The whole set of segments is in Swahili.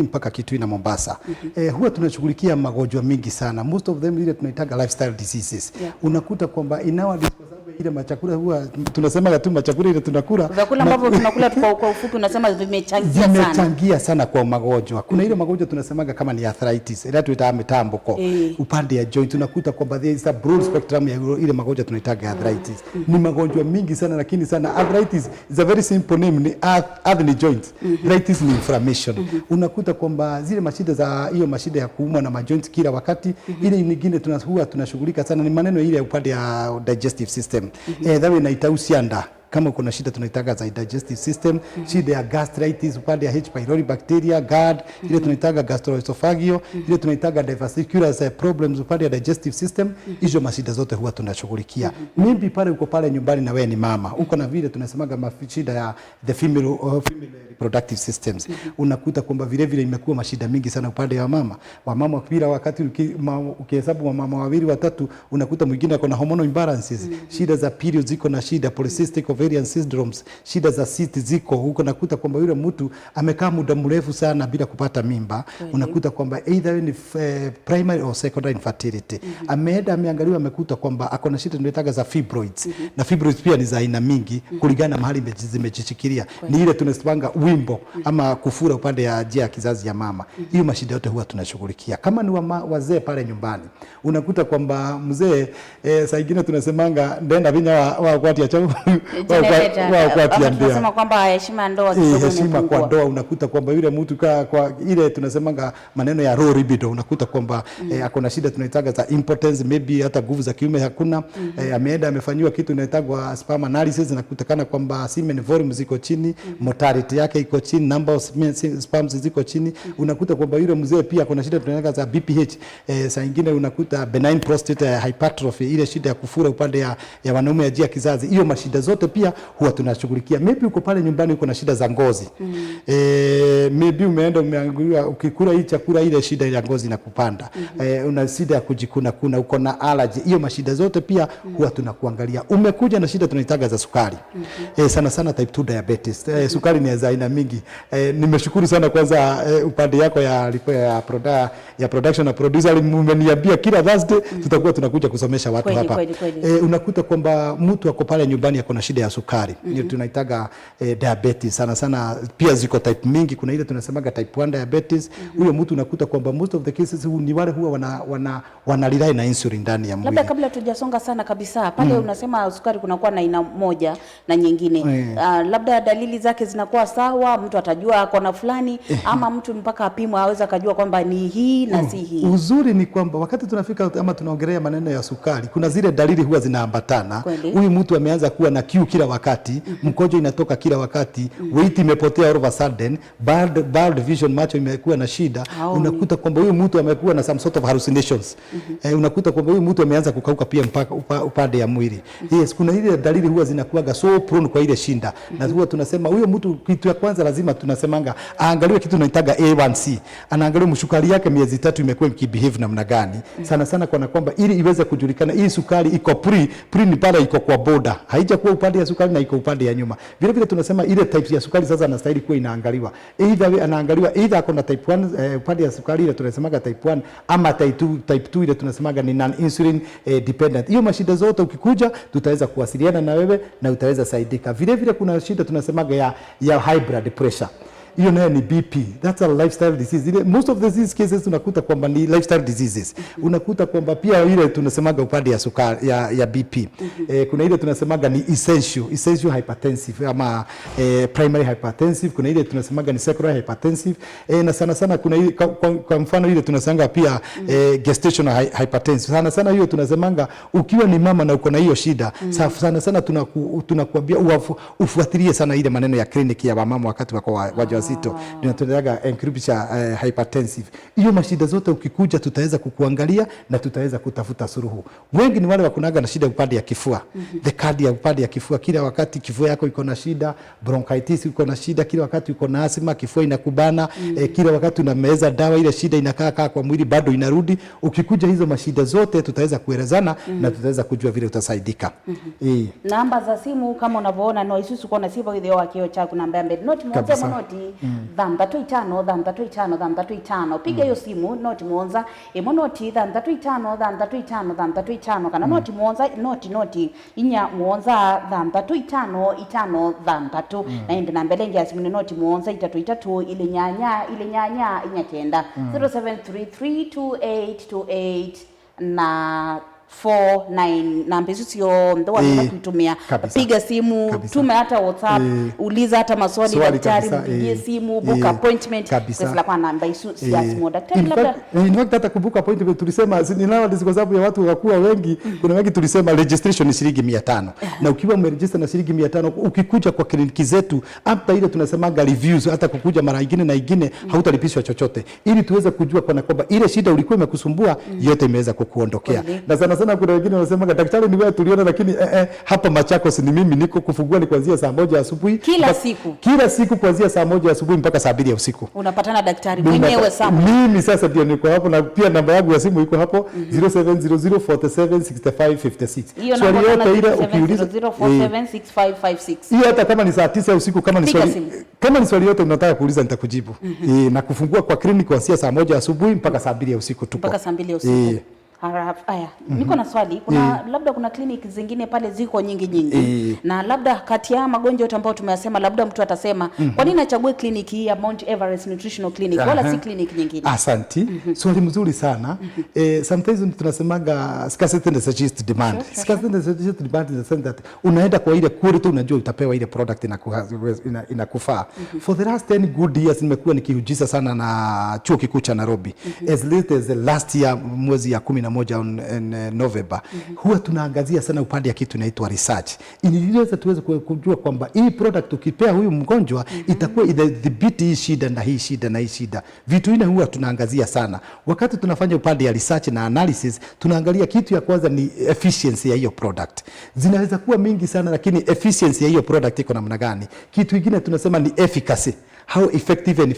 mpaka Kitui na Mombasa. Huwa tunashughulikia magonjwa mingi sana. Most of them ile tunaitaga lifestyle diseases. Unakuta kwamba inawa kwa sababu ile machakula huwa tunasema tu machakula ile tunakula. Vyakula ambavyo tunakula kwa ufupi unasema vimechangia sana kwa magonjwa. Kuna ile magonjwa tunasemaga kama ni arthritis. Ile tuita mitambuko. Upande ya joint tunakuta kwamba there is a broad spectrum ya ile magonjwa tunaitaga arthritis. Ni magonjwa mingi sana lakini sana arthritis is a very simple name, ni earth ni joint. Arthritis ni inflammation. Unakuta kwamba zile mashida za hiyo mashida ya kuumwa na majoints kila wakati ile nyingine tunashughulika sana ni maneno ile upande ya digestive system. Dhawe inaita usianda kama kuna shida tunaitaga za digestive system, shida ya gastritis upande ya H pylori bacteria, GERD, ile tunaitaga gastroesophageal, ile tunaitaga diverticular problems upande ya digestive system, hizo mashida zote huwa tunashughulikia. Mimi pale uko pale nyumbani na wewe ni mama, uko na vile tunasemaga mashida ya the female reproductive systems. Unakuta kwamba vile vile imekuwa mashida mingi sana upande wa mama. Wamama kila wakati ukihesabu wamama wawili watatu unakuta mwingine ako na hormonal imbalances, shida za period ziko na shida, polycystic ovarian syndromes, shida za cyst ziko huko. Nakuta kwamba yule mtu amekaa muda mrefu sana bila kupata mimba. Unakuta kwamba either ni primary or secondary infertility. Ameangaliwa amekuta kwamba ako na shida tunaitaga za fibroids. Na fibroids pia ni za aina mingi kulingana na mahali zimejishikilia. Ni ile tunasipanga wimbo ama kufura upande ya njia ya kizazi ya mama. Hiyo mashida yote huwa tunashughulikia. Kama ni wazee pale nyumbani, unakuta kwamba mzee saa nyingine tunasemanga ndenda vinya wa kwati ya chao tunasema kwamba heshima ndoa kidogo heshima kwa ndoa. Unakuta kwamba yule mtu kwa ile tunasemanga maneno ya low libido, unakuta kwamba akona shida tunaitaga za impotence, maybe hata nguvu za kiume hakuna. Ameenda amefanywa kitu inaitagwa sperm analysis, nakutakana kwamba semen volume ziko chini, mortality yake iko chini, number of sperms ziko chini. Unakuta kwamba yule mzee pia kuna shida tunaitaga za BPH. Saa nyingine unakuta benign prostate hypertrophy, ile shida ya kufura upande ya wanaume ya njia kizazi. Hiyo mashida zote pia huwa tunashughulikia. Maybe uko pale nyumbani uko na shida za ngozi. Maybe umeenda umeanguliwa ukikula hii chakula ile shida ya ngozi inakupanda. Una shida ya kujikuna uko na allergy. Hiyo mashida zote pia huwa tunakuangalia. Umekuja na shida tunaitaga za sukari. Sana sana type 2 diabetes. Sukari ni za aina mingi. Nimeshukuru sana kwanza upande yako ya production na producer mmeniambia kila Thursday tutakuwa tunakuja kusomesha watu hapa. Unakuta kwamba mtu ako pale nyumbani ako na shida ya sukari. Ndio tunaitaga diabetes. Sana sana pia ziko type mingi. Kuna ile tunasemaga type 1 diabetes. Huyo mtu unakuta kwamba most of the cases ni wale huwa wana rely na insulin ndani ya mwili. Labda kabla tujasonga sana kabisa pale unasema sukari kunakuwa na aina moja na nyingine. Labda dalili zake zinakuwa sawa, mtu atajua ako na fulani ama mtu mpaka apimwe aweza kujua kwamba ni hii na si hii. Uzuri ni kwamba wakati tunafika ama tunaongelea maneno ya sukari, kuna zile dalili huwa zinaambatana. Huyu mtu ameanza kuwa na kiu kila wakati, mkojo inatoka kila wakati, weight imepotea all of a sudden, bad vision, macho imekuwa na shida. Unakuta kwamba huyu mtu amekuwa na some sort of hallucinations. Unakuta kwamba huyu mtu ameanza kukauka pia mpaka upande ya mwili. Yes, kuna ile dalili huwa zinakuaga so prone kwa ile shinda. Na huwa tunasema huyo mtu kitu ya kwanza lazima tunasemanga aangaliwe kitu tunaitaga A1C. Anaangaliwa mshukari yake miezi 3 imekuwa ikibehave namna gani. Sana sana kwa kwamba ili iweze kujulikana hii sukari iko pre ni pale iko kwa border. Haijakuwa upande ya sukari na iko upande ya nyuma. Vile vile tunasema ile type ya sukari sasa anastahili kuwa inaangaliwa. Anaangaliwa either akona type 1 upande ya sukari ile tunasemaga type 1 ama type 2 ile tunasemaga ni non insulin dependent. Hiyo mashida zote ukikuja tutaweza kuwasiliana na wewe na utaweza saidika. Vile vile kuna shida tunasemaga ya high blood pressure. Hiyo nayo ni BP. That's a lifestyle disease. Most of these cases unakuta kwamba ni lifestyle diseases. Unakuta kwamba pia ile tunasemaga upande ya sukari ya BP. Kuna ile tunasemaga ni essential hypertensive ama primary hypertensive. Kuna ile tunasemaga ni secondary hypertensive. Na sana sana kuna ile kwa mfano ile tunasemaga pia gestational hypertensive. Sana sana hiyo tunasemanga ukiwa ni mama na uko na hiyo shida, sana sana tunakuambia ufuatilie sana ile maneno ya kliniki ya mama wakati wako wajawazito. Tunataka encryption hypertensive. Hiyo mashida zote ukikuja tutaweza kukuangalia na tutaweza kutafuta suluhu. Wengi ni wale wakunaga na shida upande ya kifua. The cardiac upande ya kifua, kila wakati kifua yako iko na shida, bronchitis iko na shida, kila wakati uko na asthma, kifua inakubana, kila wakati unameza dawa ile shida inakaa kwa mwili bado inarudi. Ukikuja hizo mashida zote tutaweza kuelezana na tutaweza kujua vile utasaidika. Namba za simu kama unavyoona no isusu kwa na simu ile wakio chako namba mbele. Noti mmoja mnoti thandatu itano thandatu itano thandatu itano piga hiyo simu noti muonza noti thandatu itano thandatu itano thandatu itano kana noti muonza noti inya muonza thandatu itano itano thandatu na ende na mbele ngia simu noti muonza itatu ile nyanya inya kenda 07332828 na 49 namba hizo sio ndo wanakutumia piga simu tume hata WhatsApp uliza hata maswali daktari mpigie simu book appointment kwa kwa namba hizo ya simu daktari labda in fact hata kubuka appointment tulisema ninawa kwa sababu ya watu wakuwa wengi kuna wengi tulisema registration ni shilingi 500 na ukiwa umeregister na shilingi 500 ukikuja kwa kliniki zetu hata ile tunasemaga reviews hata kukuja mara nyingine na nyingine hautalipishwa chochote ili tuweze kujua kwa kwamba ile shida ulikuwa imekusumbua yote imeweza kukuondokea na sana kuna wengine wanasema daktari ni wewe tuliona lakini hapa Machakos ni mimi niko kufungua ni kuanzia saa 1 asubuhi kila siku kuanzia saa 1 asubuhi mpaka saa 2 usiku unapatana daktari mwenyewe sana mimi sasa ndio niko hapo na pia namba yangu ya simu iko hapo 0700476556 swali yote ile ukiuliza 0700476556 hiyo hata kama ni saa 9 usiku kama ni swali yote unataka kuuliza nitakujibu na kufungua kwa kliniki kuanzia saa 1 asubuhi mpaka saa 2 usiku tupo mpaka saa 2 usiku Haya, niko na swali. Kuna labda kuna kliniki zingine pale ziko nyingi na labda kati ya magonjwa yote ambayo tumeyasema labda mtu atasema kwa nini achague kliniki hii ya Mount Everest Nutritional Clinic wala si kliniki nyingine? Asante. Swali mzuri sana. Sometimes tunasemaga scarcity and suggest demand. Scarcity and suggest demand is the sense that unaenda kwa ile quality unajua utapewa ile product inakufaa. For the last 10 good years nimekuwa nikihujiza sana na chuo kikuu cha Nairobi. As late as the last year mwezi ya 11 November huwa tunaangazia sana upande ya kitu inaitwa research ili tuweze kujua kwamba hii product ukipea huyu mgonjwa itakuwa idhibiti hii shida na hii shida na hii shida. Vitu hivi huwa tunaangazia sana wakati tunafanya upande ya research na analysis. Tunaangalia kitu ya kwanza ni efficiency ya hiyo product. Zinaweza kuwa mingi sana lakini efficiency ya hiyo product iko namna gani? Kitu kingine tunasema ni efficacy. How effective and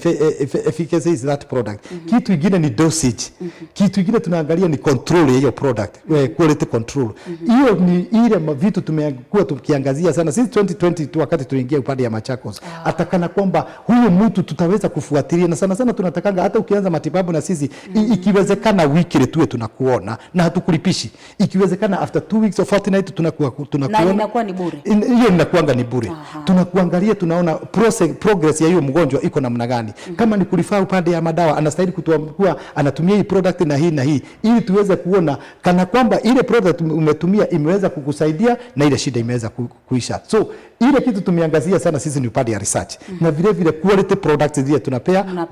efficacy is that product. Kitu kingine ni dosage. Kitu kingine tunaangalia ni control ya hiyo product, quality control. Hiyo ni ile vitu tumekuwa tukiangazia sana since 2020 tu wakati tuliingia upande ya Machakos. Atakana kwamba huyu mtu tutaweza kufuatilia na sana tunatakanga hata ukianza matibabu na sisi ikiwezekana wiki tuwe tunakuona na hatukulipishi. Ikiwezekana after 2 weeks or fortnight tunakuona. Na inakuwa ni bure. Hiyo inakuanga ni bure. Tunakuangalia tunaona progress ya hiyo mgonjwa iko namna gani. Kama ni kulifaa upande ya madawa anastahili kutuambia anatumia hii product na hii ili tuweze kuona kana kwamba ile product umetumia imeweza kukusaidia na ile shida imeweza kuisha. So ile kitu tumeangazia sana sisi ni upande ya research na vile quality products zile tunapeana.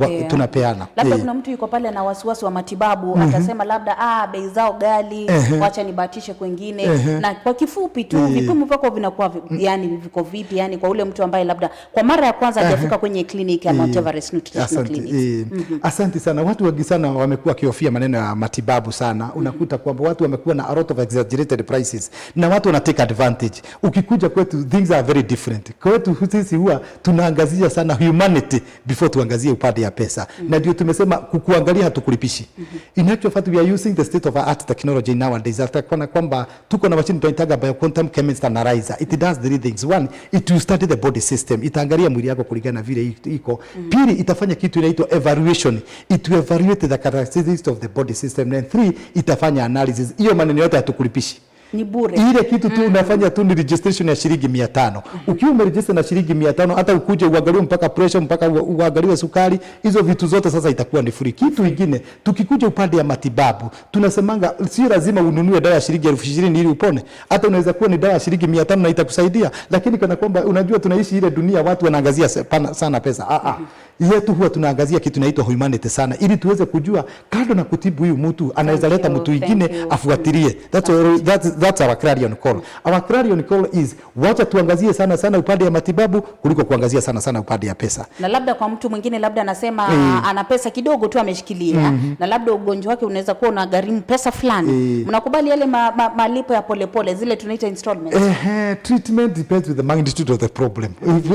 Labda kuna mtu yuko pale na wasiwasi wa matibabu atasema labda bei zao ghali wacha nibahatishe kwengine na kwa kifupi tu vipimo vyako vinakuwa yani viko vipi yani kwa ule mtu ambaye labda kwa mara ya kwanza hajafika kwenye kliniki ya Mount Everest Nutritional Clinic. Asante sana. Watu wengi sana wamekuwa kiofia maneno ya matibabu sana. Unakuta kwamba watu wamekuwa na a lot of exaggerated prices na watu wana take advantage. Ukikuja kwetu things are very different. Kwetu sisi huwa tunaangazia sana humanity before tuangazie upande ya pesa. Na ndio tumesema kukuangalia hatukulipishi. In actual fact we are using the state of art technology nowadays. Atakona kwamba tuko na machine tunaitaga bioquantum chemistry analyzer. It does three things. One, it will study the body system. Itaangalia mwili yako kulingana vile iko. Pili, itafanya kitu inaitwa evaluation. It will evaluate the characteristics of the body system. And three, itafanya analysis. Hiyo maneno yote hatukulipishi. Ni bure. Ile kitu tu unafanya tu ni registration ya shilingi 500. Ukiwa umeregister na shilingi 500 hata ukuje uangaliwe mpaka pressure mpaka uangaliwe sukari, hizo vitu zote sasa itakuwa ni free. Kitu kingine tukikuja upande ya matibabu, tunasemanga si lazima ununue dawa ya shilingi 20,000 ili upone. Hata unaweza kuwa ni dawa ya shilingi 500 na itakusaidia, lakini kana kwamba unajua tunaishi ile dunia watu wanaangazia sana pesa. Yetu huwa tunaangazia kitu inaitwa humanity sana ili tuweze kujua kando na kutibu huyu mtu anaweza leta mtu mwingine afuatilie. That's our clarion call. Our clarion call is wacha tuangazie sana upande ya matibabu kuliko kuangazia sana upande ya pesa. Na labda kwa mtu mwingine labda anasema ana pesa kidogo tu ameshikilia na labda ugonjwa wake unaweza kuwa unagharimu pesa fulani. Mnakubali yale malipo ya polepole zile tunaita installments? Treatment depends with the magnitude of the problem.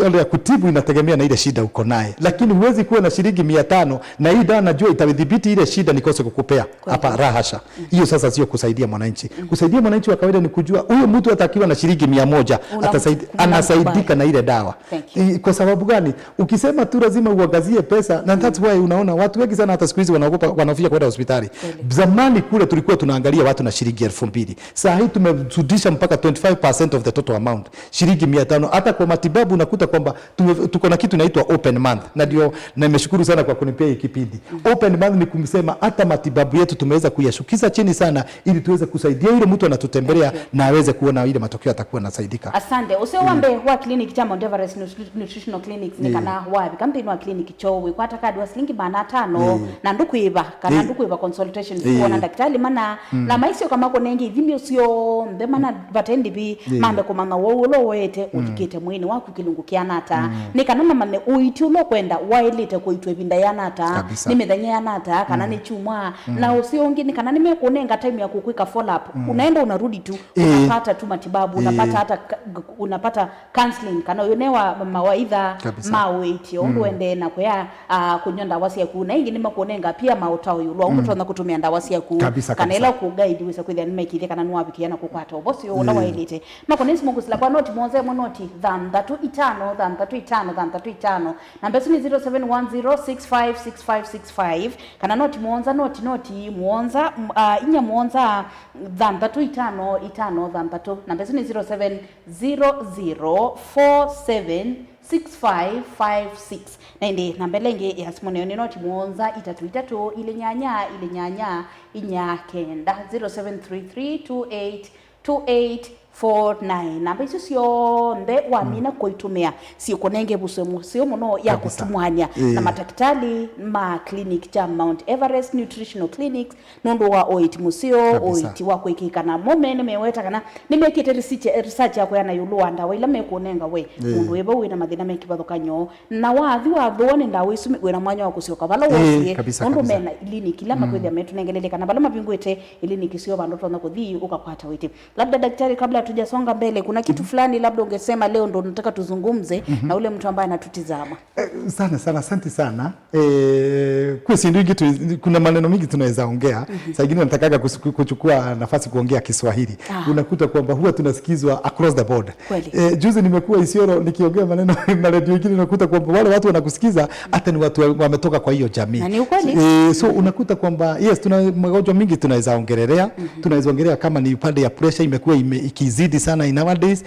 Ile ya kutibu inategemea na ile shida uko naye. Lakini lakini huwezi kuwa na shilingi 500 na hii dawa najua itadhibiti ile shida nikose kukupea hapa rahasha. Hiyo sasa sio kusaidia mwananchi. Kusaidia mwananchi wa kawaida ni kujua huyo mtu atakiwa na shilingi 100 anasaidika na ile dawa. Kwa sababu gani? Ukisema tu lazima uangazie pesa, na that's why unaona watu wengi sana hata siku hizi wanaogopa, wanafia kwenda hospitali. Zamani kule tulikuwa tunaangalia watu na shilingi 2000. Sasa hii tumezudisha mpaka 25% of the total amount, shilingi 500. Hata kwa matibabu unakuta kwamba tuko na kitu inaitwa open month, na ndio nimeshukuru sana kwa kunipea hii kipindi. Open month ni kumsema hata matibabu yetu tumeweza kuyashukisha chini sana ili tuweze kusaidia yule mtu anatutembelea na aweze kuona ile matokeo atakuwa anasaidika. Asante. Usiwambe wa clinic cha Mount Everest Nutritional Clinics ni kana wapi kambi wa clinic chowe kwa takadi wa shilingi 500 na ndukuiba kana ndukuiba consultation kuona daktari mana na maisio kama ko nengi vimyo sio mbe mana batendi bi mambe ko mama wo lo wete utikete mwini wako kilungukiana ata ni kana mama uiti ulo kwenda wailite ko itwe binda yana ata nimedhanya yana ata kana ni chuma na usiongi ni kana nimekunenga time ya kukwika follow up unaenda unarudi tu unapata tu matibabu unapata hata unapata counseling kana yonewa mawaidha maweti ondoende na kwa kunyonda wasi ya kuna ingi nima kuonenga pia mautao yulo unatona kutumia ndawasi ya ku kana ila ku guide wisa kwithia nimekithia kana nuwa bikiana kukwata obosi yo na wailite makonesi mungu sila kwa noti monze monoti than 35 namba ni 0710656565 kana noti monza noti monza inya monza than 35 than 3 namba ni 0700476556 nende nambelenge ya simone ni noti monza 33 ile nyanya inya kenda 0733282849 namba icio cionthe wamina kuitumia sio konenge busemu sio muno ya kutumwania na madaktari ma clinic cha Mount Everest Nutritional Clinics nondo wa oiti musio oiti wa kuikika na momene meweta kana nimekite research yako yana yuluanda wa ila mekonenga we mundu eba we na mathina mekibathukanyo na wathi wa thone ndawe isu we na mwanya wa kusioka bala wosie nondo mena clinic ila makwithia metu nengelele kana bala mabingwete clinic sio bandu tona kuthi ukakwata wete. Labda daktari, kabla hatujasonga mbele, kuna kitu fulani labda ungesema leo ndo nataka tuzungumze na ule mtu ambaye anatutizama. Sana asante sana. Kwa sindu kitu, kuna maneno mingi tunaweza ongea. Saa nyingine natakaga kuchukua nafasi kuongea Kiswahili. Unakuta kwamba huwa tunasikizwa across the board. Juzi nimekuwa Isiolo nikiongea maneno na radio nyingine, unakuta kwamba wale watu wanakusikiza hata ni watu wametoka kwa hiyo jamii. Na ni ukweli. So unakuta kwamba yes, tuna magonjwa mingi tunaweza ongelelea. Tunaweza ongelea kama ni upande ya pressure imekuwa ikizidi sana in nowadays.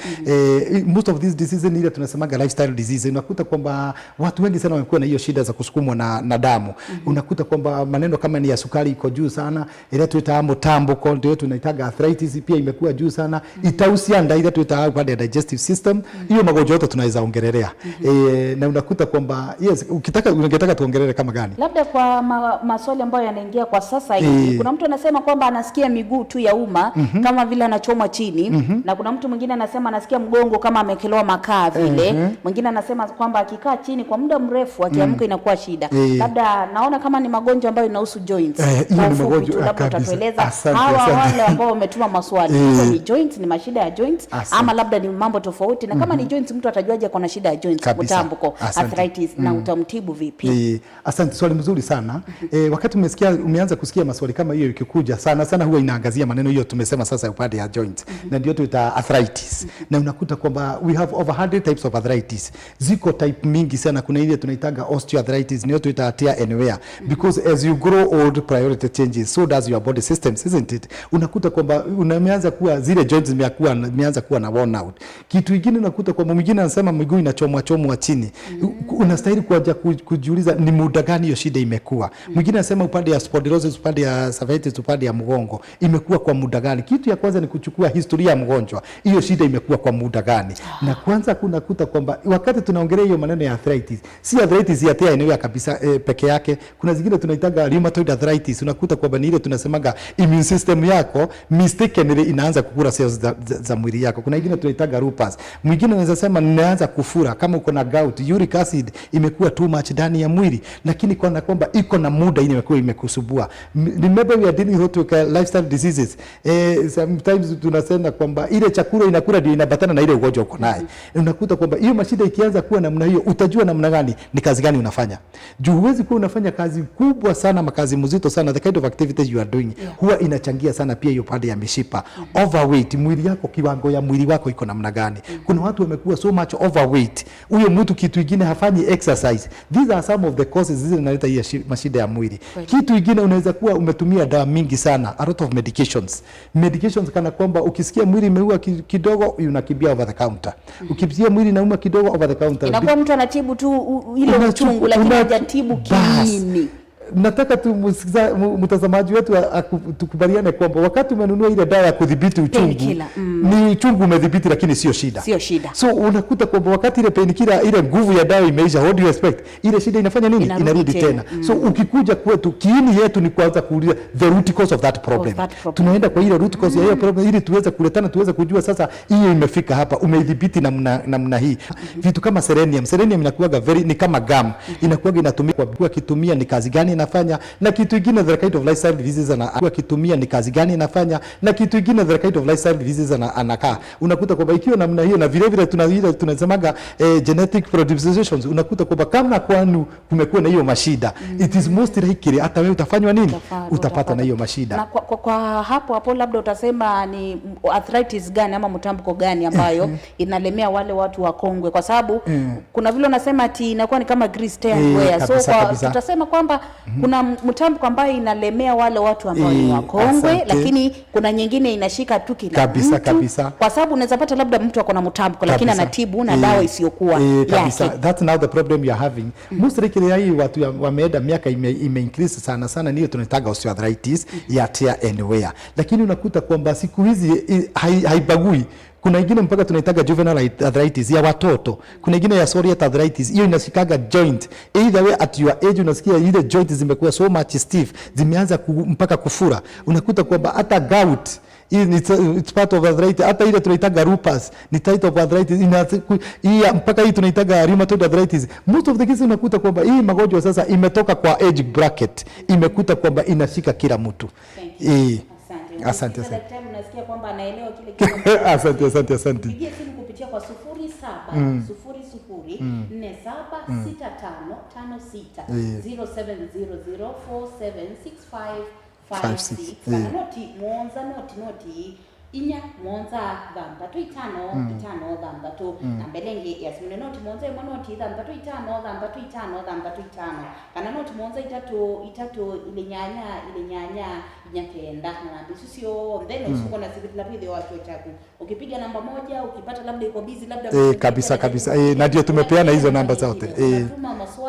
Most of these diseases ni ile tunasemaga lifestyle disease. Unakuta kwamba watu wengi sana wamekuwa na hiyo shida za kusukumwa na damu. Unakuta kwamba maneno kama ni ya sukari iko juu sana, ile tuita tambo ndio tunaitaga arthritis pia imekuwa juu sana. Itausianda ile tuita upande ya digestive system. Hiyo magonjwa yote tunaweza ongelelea. Na unakuta kwamba yes, ungetaka tuongelee kama gani? Labda kwa maswali ambayo yanaingia kwa sasa hivi. Kuna mtu anasema kwamba anasikia miguu tu ya uma kama vile anachoma chini, na kuna mtu mwingine anasema anasikia mgongo kama amekelewa makaa vile. Mwingine anasema kwamba akikaa chini kwa muda mrefu akiamka inakuwa shida. Labda naona kama ni magonjwa ambayo inahusu joints. Hiyo ni magonjwa labda utatueleza hawa wale ambao wametuma maswali. Ni joints, ni mashida ya joints ama labda ni mambo tofauti, na kama ni joints mtu atajuaje kuna shida ya joints, mtambuko, arthritis na utamtibu vipi? Asante, swali mzuri sana. Wakati umeanza kusikia maswali kama hiyo ikikuja sana huwa inaangazia maneno hiyo tumesema sasa upande ya joints. Na ndio tuita arthritis. Na unakuta kwamba we have over 100 types of arthritis. Ziko type mingi sana. Kuna ile tunaitaga osteoarthritis, ndio tuita tear and wear, because as you grow old priority changes, so does your body systems, isn't it? Unakuta kwamba unaanza kuwa zile joints zimeanza kuwa na worn out. Kitu kingine unakuta kwamba mwingine anasema miguu inachomwa chini. Unastahili kuanza kujiuliza ni muda gani hiyo shida imekuwa. Mwingine anasema upande ya spondylosis, upande ya cervicis, upande ya mgongo imekuwa kwa muda gani. Kitu ya kwanza ni kuchukua historia ya mgonjwa. Hiyo shida imekuwa kwa muda gani? Na kwanza kunakuta kwamba wakati tunaongelea hiyo maneno ya arthritis, si arthritis ya tear eneo kabisa peke yake. Kuna zingine tunaitaga rheumatoid arthritis. Unakuta kwamba ni ile tunasemaga immune system yako mistakenly inaanza kukula cells za mwili yako. Kuna nyingine tunaitaga lupus. Mwingine anaweza sema ninaanza kufura kama uko na gout, uric acid imekuwa too much ndani ya mwili, lakini kwa kwamba iko na muda ile imekuwa imekusubua. Remember we are dealing with lifestyle diseases. Sometimes tunasema kwamba kwamba ile chakula inakula ndio inabatana na ile ugonjwa uko naye. Unakuta kwamba hiyo mashida ikianza kuwa namna hiyo, utajua namna gani ni kazi gani unafanya. Juu huwezi kuwa unafanya kazi kubwa sana, makazi mzito sana, the kind of activities you are doing huwa inachangia sana pia hiyo pande ya mishipa. Overweight, mwili yako, kiwango ya mwili wako iko namna gani. Kuna watu wamekuwa so much overweight, huyo mtu kitu kingine hafanyi exercise. These are some of the causes hizo zinaleta hiyo mashida ya mwili. Kitu kingine unaweza kuwa umetumia dawa mingi sana, a lot of medications kana kwamba ukisikia mwili imeua kidogo unakimbia over the counter. Ukisikia mwili inauma kidogo over the counter, inakuwa mtu anatibu tu ile uchungu lakini hajatibu kiini. Nataka tu mtazamaji wetu tukubaliane kwamba wakati umenunua ile dawa ya kudhibiti uchungu, ni uchungu umedhibiti lakini sio shida. So unakuta kwamba wakati ile painkiller, ile nguvu ya dawa imeisha, what do you expect? Ile shida inafanya nini? Inarudi tena. So ukikuja kwetu, kiini yetu ni kuanza kuuliza the root cause of that problem. Tunaenda kwa ile root cause ya hiyo problem ili tuweze kuletana, tuweze kujua sasa hiyo imefika hapa, umeidhibiti namna hii. Vitu kama selenium inakuwa ni kama gum, inakuwa inatumika kwa kitumia ni kazi gani inafanya, na kitu kingine the kind of lifestyle diseases anakuwa kitumia ni kazi gani inafanya, na kitu kingine the kind of lifestyle diseases anakaa. Unakuta kwamba ikiwa namna hiyo, na vile vile tunasemaga genetic predispositions, unakuta kwamba kama kwanu kumekuwa na hiyo mashida, it is most likely hata wewe utafanywa nini, utapata na hiyo mashida. Na kwa hapo labda utasema ni arthritis gani ama mtambuko gani ambayo inalemea wale watu wa kongwe, kwa sababu kuna vile unasema ati inakuwa ni kama grease tear wear. So tutasema kwamba kuna mtambuko ambayo inalemea wale watu ambao ni wakongwe, lakini kuna nyingine inashika tu kila mtu. Kwa sababu unaweza pata labda mtu akona mtambuko lakini anatibu na dawa isiyokuwa yake. That's now the problem you are having. Most likely hii watu wameenda miaka increase sana niyo tunataga osteoarthritis ya tear and wear. Lakini unakuta kwamba siku hizi haibagui. Kuna ingine mpaka tunaitaga juvenile arthritis ya watoto. Kuna ingine ya psoriatic arthritis. Hiyo inashikaga joint. Either way at your age unasikia ile joint zimekuwa so much stiff, zimeanza mpaka kufura. Unakuta kwamba hata gout, it's part of arthritis. Hata ile tunaitaga lupus ni type of arthritis. Hii mpaka hii tunaitaga rheumatoid arthritis. Most of the cases unakuta kwamba hii magonjwa sasa imetoka kwa age bracket, imekuta kwamba inashika kila mtu. Asante sana. Daktari, unasikia kwamba anaelewa kile kitu. Asante. Pigie simu kupitia kwa 0700 4765 noti inya monza dhambatu itano dhambatu na mbelenge ya simune noti monza noti dhambatu itano kana noti monza itatu ile nyanya nyakenda na bisi sio then usuko na zile video watu chaku ukipiga namba moja ukipata labda iko busy labda kabisa na ndio tumepeana hizo namba zote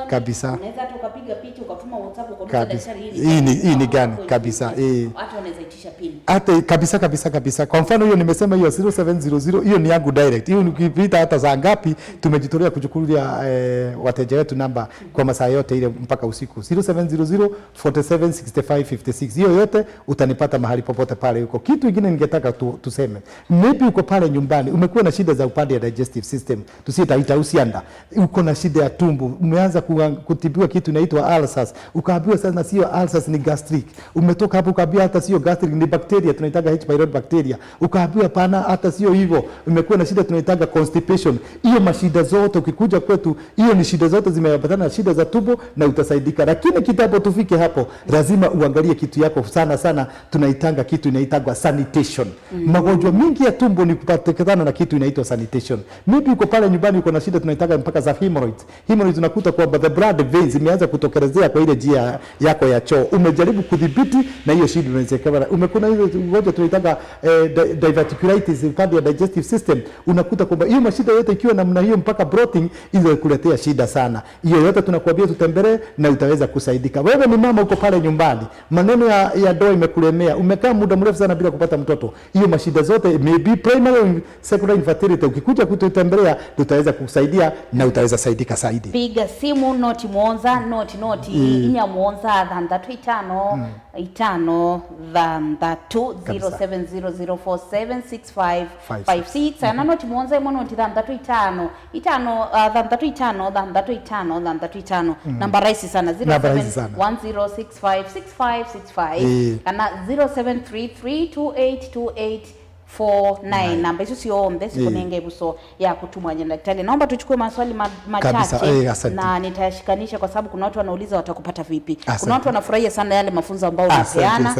kabisa. Unaweza hata ukapiga picha ukatuma WhatsApp kwa daktari hii ni gani kabisa hata unaweza itisha pin hata kabisa. Kwa mfano hiyo nimesema hiyo 0700 hiyo ni yangu direct. Hiyo ukipita hata saa ngapi tumejitolea kuchukulia wateja wetu namba kwa masaa yote ile mpaka usiku 0700 476556. Hiyo yote utanipata mahali popote pale huko. Kitu kingine ningetaka tuseme, maybe uko pale nyumbani umekuwa na shida za upande ya digestive system, tusitaita usianda, uko na shida ya tumbo, umeanza kutibiwa kitu inaitwa ulcers, ukaambiwa sasa sio ulcers ni gastric, umetoka hapo ukaambiwa hata sio gastric ni bacteria tunaitaga H pylori bacteria, ukaambiwa pana hata sio hivyo, umekuwa na shida tunaitaga constipation. Hiyo mashida zote ukikuja kwetu, hiyo ni shida zote zimeambatana na shida za tumbo na utasaidika. Lakini kitambo tufike hapo, lazima uangalie kitu yako sana tunaitanga kitu inaitwa sanitation. Magonjwa mingi ya tumbo ni kupatikana na kitu inaitwa sanitation. Maybe uko pale nyumbani uko na shida tunaitanga mpaka za hemorrhoids unakuta kwamba the blood veins imeanza kutokelezea kwa ile njia yako ya choo, umejaribu kudhibiti na hiyo shida inawezekana. Umekuwa hiyo ugonjwa tunaitanga diverticulitis upande ya digestive system, unakuta kwamba hiyo mashida yote ikiwa namna hiyo mpaka bloating ile kuletea shida sana. Hiyo yote tunakuambia tutembelee na utaweza kusaidika. Wewe ni mama uko pale nyumbani, maneno ya ndoa imekulemea, umekaa muda mrefu sana bila kupata mtoto, hiyo mashida zote maybe primary and secondary infertility, ukikuja kututembelea tutaweza kukusaidia na utaweza saidika zaidi. Piga simu noti Monza inya Monza dhandatu itano dhandatu 0700476556 na noti Monza noti dhandatu itano namba rahisi sana 0710656565 kana 07332828 49 namba hizo sio ombe sikunenge buso ya kutumwa na daktari. Naomba tuchukue maswali machache na nitayashikanisha kwa sababu kuna watu wanauliza watakupata vipi. Kuna watu wanafurahia sana yale mafunzo ambayo unapeana.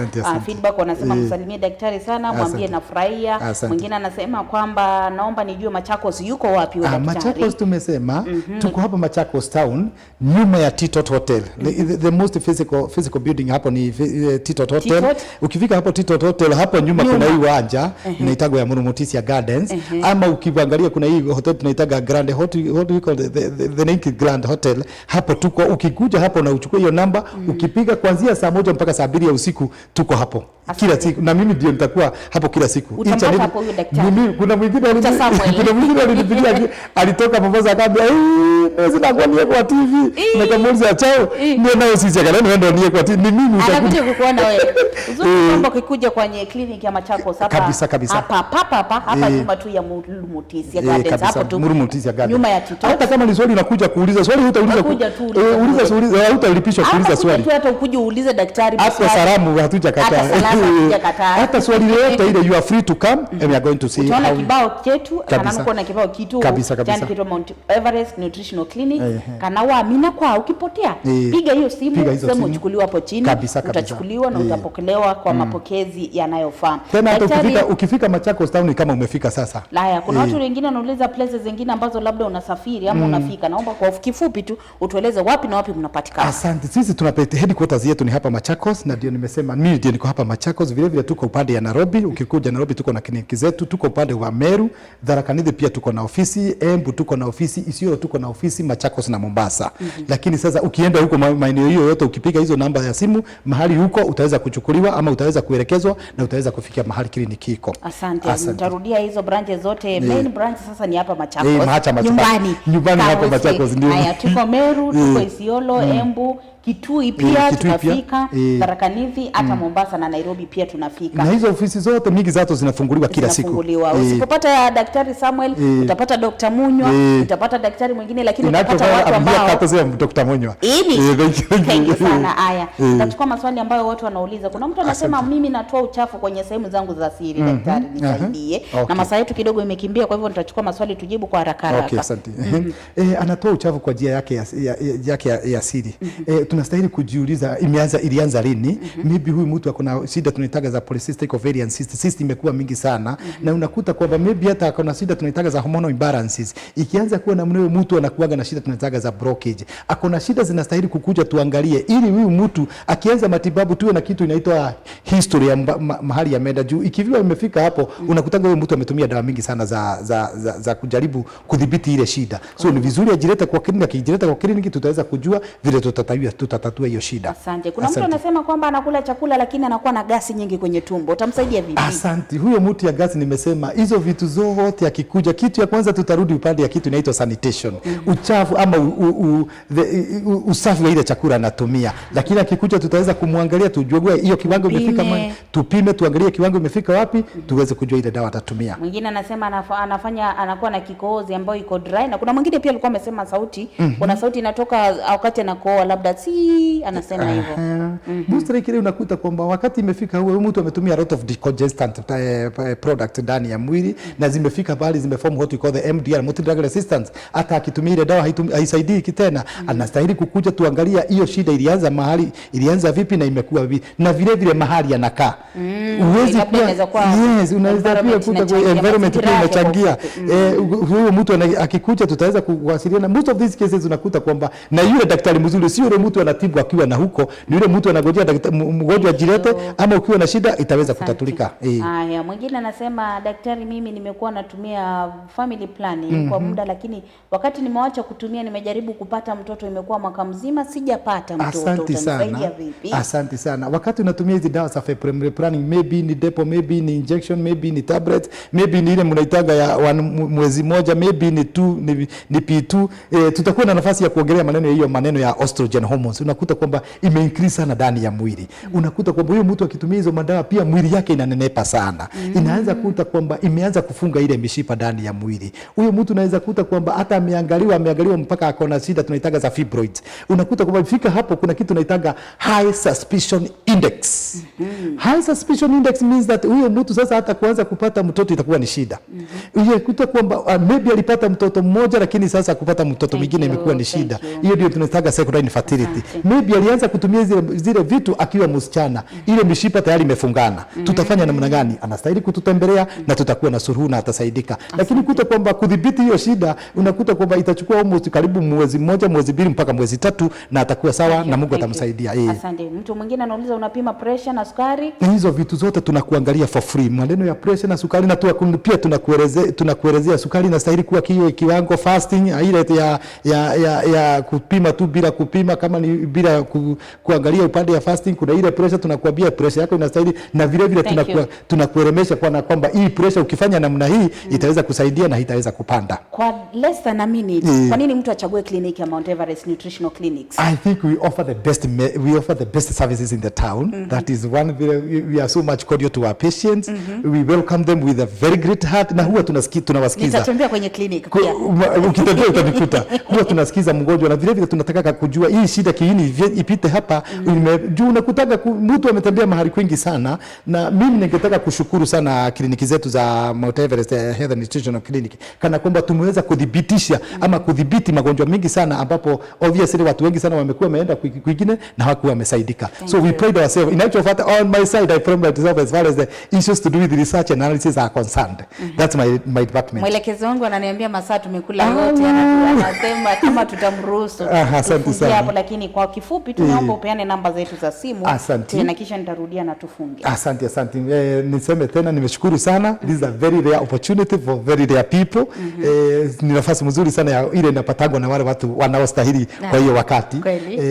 Feedback wanasema msalimie daktari sana, mwambie nafurahia. Mwingine anasema kwamba naomba nijue Machakos yuko wapi daktari. Machakos tumesema tuko hapa Machakos town nyuma ya Titot Hotel. The most physical building hapo ni Titot Hotel. Ukifika hapo Titot Hotel hapo nyuma kuna hii uwanja inaitagwa ya Murumutisia Gardens. Ama ukiangalia kuna hii hotel tunaitaga Grand Hotel, what do you call the Naked Grand Hotel. Hapo tuko, ukikuja hapo na uchukue hiyo namba, ukipiga kuanzia saa 1 mpaka saa 2 ya usiku tuko hapo kila siku, na mimi ndio nitakuwa hapo kila siku. Utampata hapo huyo daktari. Kuna mwingine alinipigia alitoka Mombasa akambia sina kuona kwa TV na kamuuliza chao ndio nao sisi akana ndio nie kwa TV ni mimi utakuja kukuona wewe. Uzuri kwamba ukikuja kwenye kliniki ya Machakos hapa kabisa hapa nyuma tu ya Murumutisia Gardens hapo tu Murumutisia Gardens nyuma ya Tito. Hata kama ni swali unakuja kuuliza swali hutauliza uliza hutalipishwa kuuliza swali tu, hata ukuje uulize daktari hata salamu hatujakataa hata swali lolote ile you are free to come and we are going to see. Utaona kibao chetu ananuko na kibao kitu kabisa kitu Mount Everest Nutritional Clinic kana waamina kwa ukipotea piga hiyo simu sema uchukuliwa hapo chini utachukuliwa na utapokelewa kwa mapokezi yanayofaa. Tena hata ukifika Machakos town kama umefika sasa. Laya kuna watu wengine wanauliza places zingine ambazo labda unasafiri ama unafika, naomba kwa kifupi tu utueleze wapi na wapi mnapatikana. Asante. Sisi tunapata headquarters yetu ni hapa Machakos, na ndio nimesema mimi ndio niko hapa Machakos. Vile vile tuko upande ya Nairobi, ukikuja Nairobi tuko na kliniki zetu, tuko upande wa Meru, Tharaka Nithi pia tuko na ofisi, Embu tuko na ofisi, Isiolo tuko na ofisi, Machakos na Mombasa. Lakini sasa ukienda huko maeneo hiyo yote ukipiga hizo namba ya simu mahali huko utaweza kuchukuliwa ama utaweza kuelekezwa na utaweza kufikia mahali kliniki iko. Asante. Nitarudia hizo branches zote. Main branch sasa ni hapa Machakos. Nyumbani hapa Machakos ndio. Haya tuko Meru, tuko Isiolo, Embu, Kitui pia tunafika, Tharaka Nithi, hata Mombasa na Nairobi pia tunafika. Na hizo ofisi zote mingi zato zinafunguliwa kila siku. Usipopata daktari Samuel, utapata Dr. Munywa, utapata daktari mwingine, lakini utapata watu ambao hata Dr. Munywa. Thank you sana. Haya, tutachukua maswali ambayo watu wanauliza. Kuna mtu anasema mimi natoa uchafu kwenye sehemu zangu za siri, daktari nisaidie. Na masaa yetu kidogo imekimbia, kwa hivyo nitachukua maswali tujibu kwa haraka haraka. Okay, asante. Anatoa uchafu kwa njia yake ya siri. Tunastahili kujiuliza ilianza lini? Maybe huyu mtu akona shida tunaitaga za polycystic ovarian cyst imekuwa mingi sana, na unakuta kwamba maybe hata akona shida tunaitaga za hormonal imbalances. Ikianza kuwa na mtu anakuaga na shida tunaitaga za blockage, akona shida zinastahili kukuja tuangalie, ili huyu mtu akianza matibabu tuwe na kitu inaitwa history ya mahali ya meda juu. Ikiwa imefika hapo unakutanga huyu mtu ametumia dawa mingi sana za kujaribu kudhibiti ile shida. So ni vizuri ajilete kwa kliniki, akijileta kwa kliniki tutaweza kujua vile tutatatua hiyo shida. Asante. Kuna mtu anasema kwamba anakula chakula lakini anakuwa na gasi nyingi kwenye tumbo. Utamsaidia vipi? Asante. Huyo mtu ya gasi nimesema hizo vitu zote akikuja, kitu ya kwanza tutarudi upande ya kitu inaitwa sanitation. Uchafu ama usafi wa ile chakula anatumia. Lakini akikuja tutaweza kumwangalia tujue hiyo kiwango imefika tupime tuangalie kiwango imefika wapi tuweze kujua ile dawa atatumia. Mwingine anasema anakuwa na kikohozi ambayo iko dry, na kuna mwingine pia alikuwa amesema sauti kuna sauti inatoka wakati anakohoa labda anasema hivyo. Mostly kile unakuta kwamba wakati imefika huyo mtu ametumia a lot of decongestant product ndani ya mwili na zimefika bali zimeform what we call the MDR, multi-drug resistance. Hata akitumia ile dawa haisaidii kitena. Anastahili kukuja tuangalia hiyo shida ilianza vipi na imekuwa vipi na vile vile mahali anakaa. Uwezi unaweza pia kuta kwa environment pia inachangia. Huyo mtu akikuja tutaweza kuwasiliana. Most of these cases unakuta kwamba na yule daktari mzuri sio yule mtu anatibu akiwa na huko, ni yule mtu anagojea mgonjwa ajilete ama ukiwa na shida itaweza kutatulika. Haya, mwingine anasema daktari, mimi nimekuwa natumia family planning kwa muda, lakini wakati nimeacha kutumia nimejaribu kupata mtoto, imekuwa mwaka mzima sijapata mtoto. Utanisaidia vipi? Asante sana. Wakati unatumia hizi dawa za family planning, maybe ni depo, maybe ni injection, maybe ni tablet, maybe ni ile mnaitaga ya mwezi moja, maybe ni P2, tutakuwa na nafasi ya kuongelea maneno ya estrogen hormones. Unakuta kwamba imeincrease sana ndani ya mwili. Unakuta kwamba huyo mtu akitumia hizo madawa pia mwili yake inanenepa sana. Inaanza kuta kwamba imeanza kufunga ile mishipa ndani ya mwili. Huyo mtu anaweza kuta kwamba hata ameangaliwa mpaka akona shida tunaitaga za fibroids. Unakuta kwamba fika hapo kuna kitu tunaitaga high suspicion index. High suspicion index means that huyo mtu sasa hata kuanza kupata mtoto itakuwa ni shida. Kuta kwamba maybe alipata mtoto mmoja lakini sasa kupata mtoto mwingine imekuwa ni shida. Hiyo ndio tunataka secondary infertility. Maybe alianza kutumia zile vitu akiwa msichana, ile mishipa tayari imefungana. Tutafanya namna gani? Anastahili kututembelea na tutakuwa na suluhu na atasaidika. Lakini kuta kwamba kudhibiti hiyo shida, unakuta kwamba itachukua almost karibu mwezi mmoja, mwezi mbili mpaka mwezi tatu na atakuwa sawa na Mungu atamsaidia. Asante. Mtu mwingine anauliza unapima pressure na sukari? Hizo vitu zote tunakuangalia for free. Maneno ya pressure na sukari na pia tunakuelezea sukari inastahili kuwa kiwango fasting, ile ya kupima tu bila kupima, kama ni bila kuangalia upande ya fasting. Kuna ile pressure tunakuambia pressure yako inastahili, na vile vile tunakuelemesha kwamba hii pressure ukifanya namna hii itaweza kusaidia na itaweza kupanda. Kwa less than a minute, kwa nini mtu achague kliniki ya Mount Everest Nutritional Clinics? I think we offer the best services in the town. That is one, we are so much cordial to our patients. We welcome them with a very great heart, na huwa tunawasikiza. Nitatembea kwenye clinic pia. Ukitembea utanikuta. Huwa tunasikiza mgonjwa, na vile vile tunataka kujua hii shida kiini ipite hapa. Juu unakutaka mtu ametembea mahali kwingi sana, na mimi ningetaka kushukuru sana kliniki zetu za Mount Everest Health and Nutritional Clinic, kana kwamba tumeweza kudhibitisha ama kudhibiti magonjwa mengi sana, ambapo obviously watu wengi sana wamekuwa wameenda kwingine na hawakuwa wamesaidika. So we pride ourselves. In actual fact, on my side, I pride myself as far as the issues to do with research and analysis are concerned. That's my department. Mwelekezi wangu ananiambia masaa tumekula yote, anasema kama tutamruhusu tufungie hapo, lakini kwa kifupi tunaomba upeane namba zetu za simu tena, kisha nitarudia na tufunge. Asante. Niseme tena nimeshukuru sana. This is a very rare opportunity for very rare people. Ni nafasi nzuri sana ya ile inapatagwa na wale watu wanaostahili kwa hiyo wakati.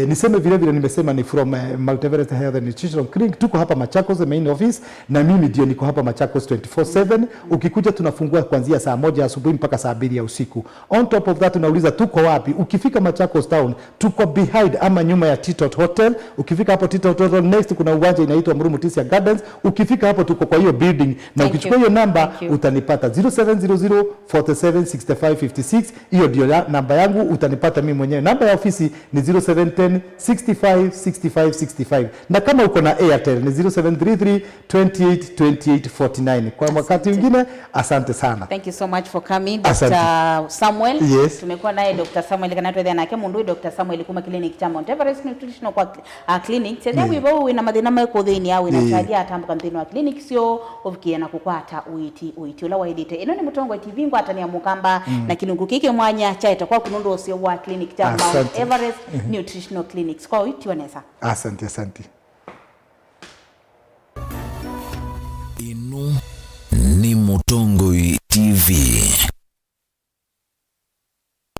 Niseme vile vile nimesema ni from Mount Everest Health and Nutritional Clinic. Tuko hapa Machakos main office, na mimi ndio niko hapa Machakos 24/7. Ukikuja tunafungua kuanzia saa 1 asubuhi mpaka saa 2 ya usiku. On top of that unauliza tuko wapi? Ukifika Machakos town, tuko behind ama nyuma ya Titot Hotel. Ukifika hapo Titot Hotel, next kuna uwanja inaitwa Mrumu Tisia Gardens. Ukifika hapo tuko kwa hiyo building, na ukichukua hiyo namba utanipata 0700 47 65 56. Hiyo ndio namba yangu, utanipata mimi mwenyewe. Namba ya ofisi ni 0710 65 65 65, na kama uko na Airtel ni 0733 28 28 49. Kwa wakati mwingine, asante sana. Thank you so much for coming, Dr. Samuel. Yes. Tumekuwa naye Dr. Samuel kanatwe thana yake mundu Dr. Samuel kuma clinic cha Mount Everest Nutritional Clinic. Tena wibo wina mathina meko thini yawe na chadia atambuka mthini wa clinic sio ovikia na kukwata uiti ula waidite. Ino ni Mutongo TV ngo atania mukamba na kilungu kike mwanya cha itakuwa kunundu osio wa clinic cha Mount Everest Nutritional Clinics. Kwa uiti wanesa. Asante. Ino ni Mutongo TV.